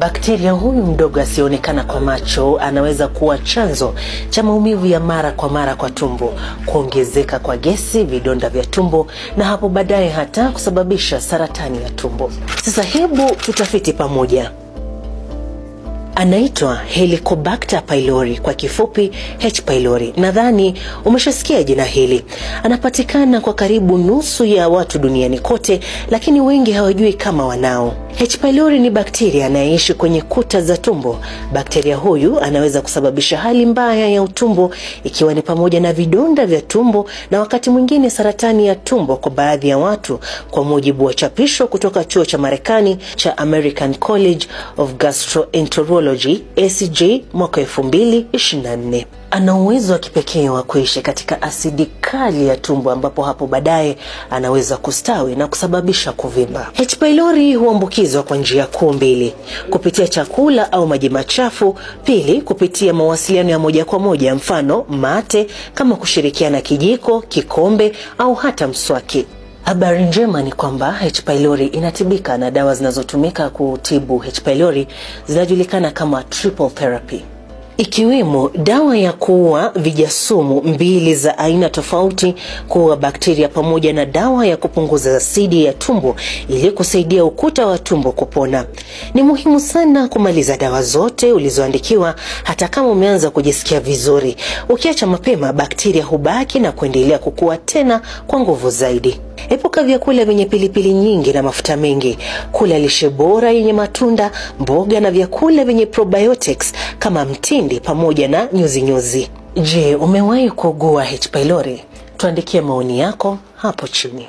Bakteria huyu mdogo asionekana kwa macho anaweza kuwa chanzo cha maumivu ya mara kwa tumbo, kuongezeka kwa gesi, vidonda vya tumbo na hapo baadaye hata kusababisha saratani ya tumbo. Sasa hebu tutafiti pamoja. Anaitwa Helicobacter pylori, kwa kifupi H. pylori. Nadhani umeshasikia jina hili. Anapatikana kwa karibu nusu ya watu duniani kote, lakini wengi hawajui kama wanao. H. pylori ni bakteria anayeishi kwenye kuta za tumbo. Bakteria huyu anaweza kusababisha hali mbaya ya utumbo, ikiwa ni pamoja na vidonda vya tumbo na wakati mwingine saratani ya tumbo kwa baadhi ya watu, kwa mujibu wa chapisho kutoka chuo cha Marekani cha American College of Gastroenterology ACG mwaka 2024. Ana uwezo wa kipekee wa kuishi katika asidi kali ya tumbo, ambapo hapo baadaye anaweza kustawi na kusababisha kuvimba. H. pylori huambukizwa kwa njia kuu mbili: kupitia chakula au maji machafu; pili, kupitia mawasiliano ya moja kwa moja, mfano mate, kama kushirikiana kijiko, kikombe au hata mswaki. Habari njema ni kwamba H. pylori inatibika na dawa zinazotumika kutibu H. pylori zinajulikana kama triple therapy, ikiwemo dawa ya kuua vijasumu 2 za aina tofauti, kuua bakteria, pamoja na dawa ya kupunguza asidi ya tumbo ili kusaidia ukuta wa tumbo kupona. Ni muhimu sana kumaliza dawa zote ulizoandikiwa hata kama umeanza kujisikia vizuri. Ukiacha mapema, bakteria hubaki na kuendelea kukua tena kwa nguvu zaidi. Epuka vyakula vyenye pilipili nyingi na mafuta mengi. Kula lishe bora yenye matunda, mboga na vyakula vyenye probiotics kama mtindi pamoja na nyuzi. Je, umewahi kuugua H. pylori? Tuandikie maoni yako hapo chini.